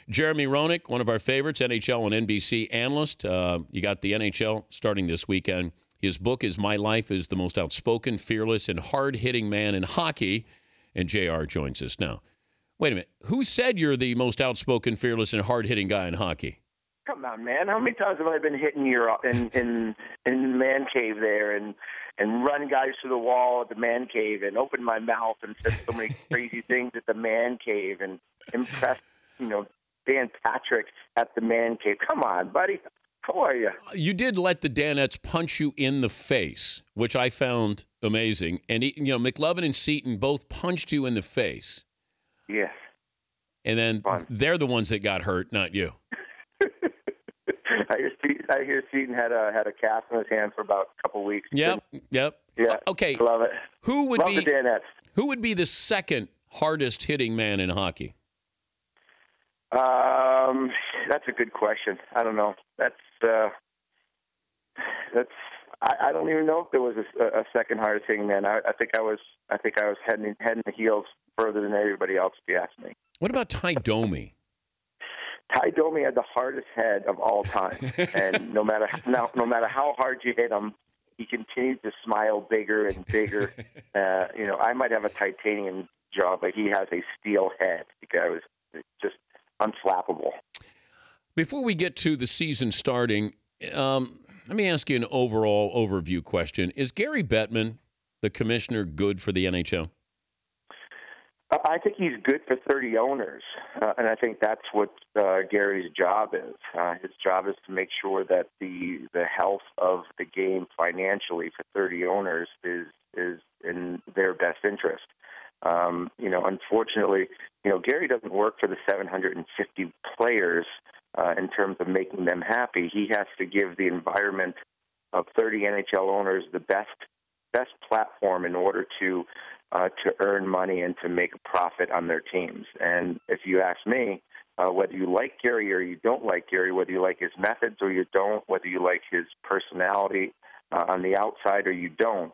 Jeremy Roenick, one of our favorites, NHL and NBC analyst. You got the NHL starting this weekend. His book is My Life as the Most Outspoken, Fearless, and Hard-Hitting Man in Hockey. And JR joins us now. Wait a minute. Who said you're the most outspoken, fearless, and hard-hitting guy in hockey? Come on, man. How many times have I been hitting you in the man cave there and run guys to the wall at the man cave and open my mouth and said so many crazy things at the man cave and impressed, Dan Patrick at the man cave. Come on, buddy. How are you? You did let the Danettes punch you in the face, which I found amazing. And, McLovin and Seton both punched you in the face. Yes. And then they're the ones that got hurt, not you. I hear Seton had a cast in his hand for about a couple weeks. Yep. Yeah. Okay. Love it. Who would Love be the Danettes. Who would be the second hardest hitting man in hockey? That's a good question. I don't know. I don't even know if there was a second hardest hitting man. I think I was heading the heels further than everybody else, if you ask me. What about Ty Domi? Ty Domi had the hardest head of all time, and no matter how hard you hit him, he continued to smile bigger and bigger. I might have a titanium jaw, but he has a steel head. The guy was just unflappable. Before we get to the season starting, let me ask you an overall overview question. Is Gary Bettman, the commissioner, good for the NHL? I think he's good for 30 owners, and I think that's what Gary's job is. His job is to make sure that the health of the game financially for 30 owners is in their best interest. Unfortunately, Gary doesn't work for the 750 players in terms of making them happy. He has to give the environment of 30 NHL owners the best platform in order to earn money and to make a profit on their teams. And if you ask me, whether you like Gary or you don't like Gary, whether you like his methods or you don't, whether you like his personality on the outside or you don't,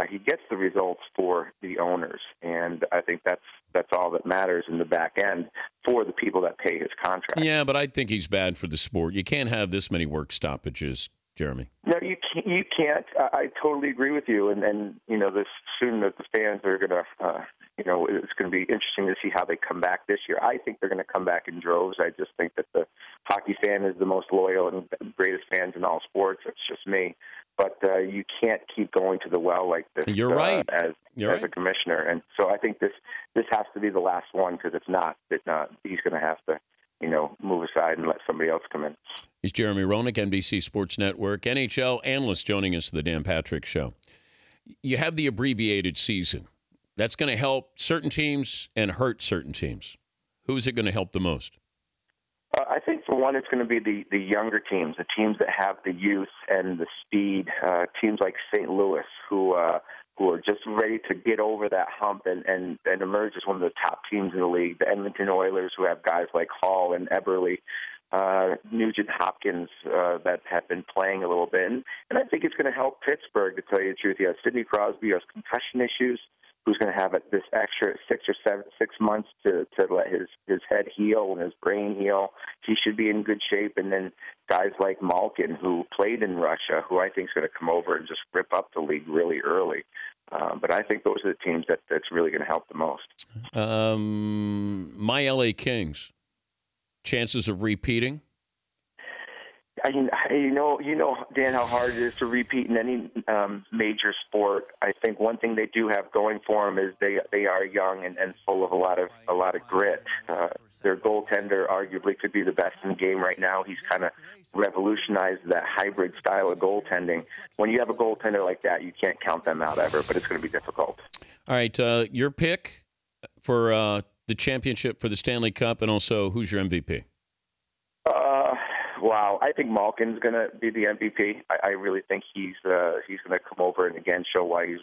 he gets the results for the owners. And I think that's all that matters in the back end for the people that pay his contract. Yeah, but I think he's bad for the sport. You can't have this many work stoppages, Jeremy. No, you can't. I totally agree with you. And this soon that the fans are going to, it's going to be interesting to see how they come back this year. I think they're going to come back in droves. I just think that the hockey fan is the most loyal and greatest fans in all sports. It's just me. But you can't keep going to the well like this. You're right. As a commissioner. And so I think this has to be the last one, because if not, he's going to have to, move aside and let somebody else come in. He's Jeremy Roenick, NBC Sports Network, NHL analyst, joining us for the Dan Patrick Show. You have the abbreviated season. That's going to help certain teams and hurt certain teams. Who is it going to help the most? I think, for one, it's going to be the younger teams, the teams that have the youth and the speed, teams like St. Louis, who are just ready to get over that hump and emerge as one of the top teams in the league. The Edmonton Oilers, who have guys like Hall and Eberle, Nugent Hopkins that have been playing a little bit. And I think it's going to help Pittsburgh, to tell you the truth. You have Sidney Crosby, who has concussion issues, who's going to have this extra 6 months to let his head heal and his brain heal. He should be in good shape. And then guys like Malkin, who played in Russia, who I think is going to come over and just rip up the league really early. But I think those are the teams that's really going to help the most. My LA Kings, chances of repeating? I mean, Dan, how hard it is to repeat in any major sport. I think one thing they do have going for them is they are young and full of a lot of grit. Their goaltender arguably could be the best in the game right now. He's kind of revolutionized that hybrid style of goaltending. When you have a goaltender like that, you can't count them out ever, but it's going to be difficult. All right, your pick for the championship for the Stanley Cup, and also who's your MVP? Wow, I think Malkin's going to be the MVP. I really think he's going to come over and again show why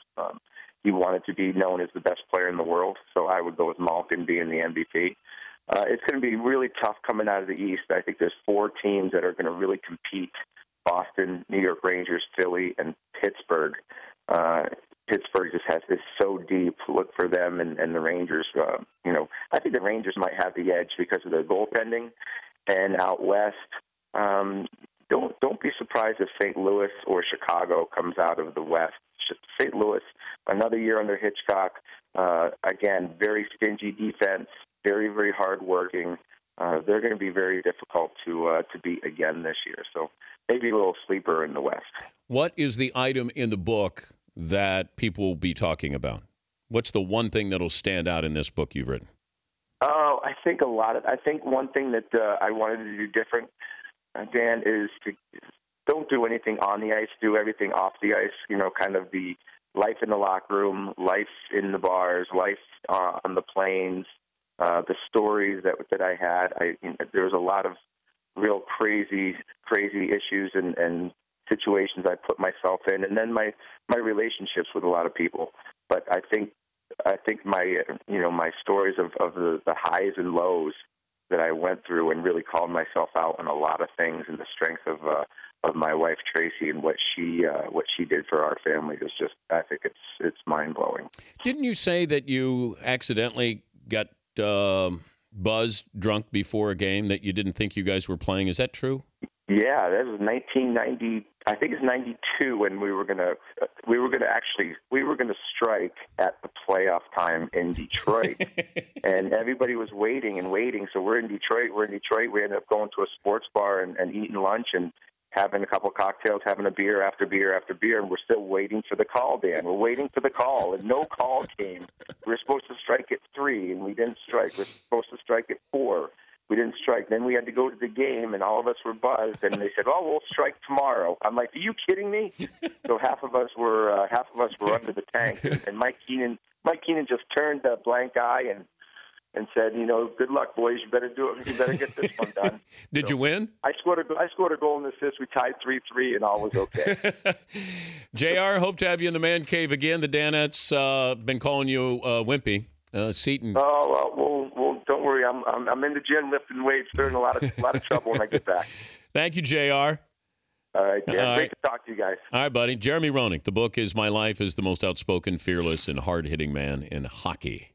he wanted to be known as the best player in the world. So I would go with Malkin being the MVP. It's going to be really tough coming out of the East. I think there's 4 teams that are going to really compete: Boston, New York Rangers, Philly, and Pittsburgh. Pittsburgh just is so deep. Look for them and the Rangers. I think the Rangers might have the edge because of their goaltending. And out west, don't be surprised if St. Louis or Chicago comes out of the West. St. Louis, another year under Hitchcock. Again, very stingy defense, very, very hardworking. They're going to be very difficult to beat again this year. So maybe a little sleeper in the West. What is the item in the book that people will be talking about? What's the one thing that'll stand out in this book you've written? Oh, I think I think one thing that I wanted to do different, Dan, is to don't do anything on the ice, do everything off the ice. Kind of the life in the locker room, life in the bars, life on the planes, the stories that I had. There was a lot of real crazy issues and situations I put myself in, and then my relationships with a lot of people. But I think my stories of the highs and lows that I went through and really called myself out on a lot of things, and the strength of my wife Tracy and what she did for our family is just, I think it's mind blowing. Didn't you say that you accidentally got buzzed drunk before a game, that you didn't think you guys were playing? Is that true? Yeah, that was 1990. I think it's 92 when we were gonna strike at the playoff time in Detroit, and everybody was waiting. So we're in Detroit. We ended up going to a sports bar and eating lunch and having a couple cocktails, having a beer after beer after beer, and we're still waiting for the call, Dan. We're waiting for the call, and no call came. We were supposed to strike at 3, and we didn't strike. We were supposed to strike at 4. We didn't strike. Then we had to go to the game, and all of us were buzzed. And they said, "Oh, we'll strike tomorrow." I'm like, "Are you kidding me?" So half of us were under the tank. And Mike Keenan just turned a blank eye and said, "Good luck, boys. You better do it. You better get this one done." Did you win? I scored a goal and assist. We tied 3-3, and all was okay. JR, hope to have you in the man cave again. The Danettes been calling you Wimpy. Seton. Oh well, don't worry. I'm in the gym lifting weights. They're in a lot of trouble when I get back. Thank you, JR. All right, Dan. Great to talk to you guys. All right, buddy. Jeremy Roenick. The book is My Life as the Most Outspoken, Fearless, and Hard-Hitting Man in Hockey.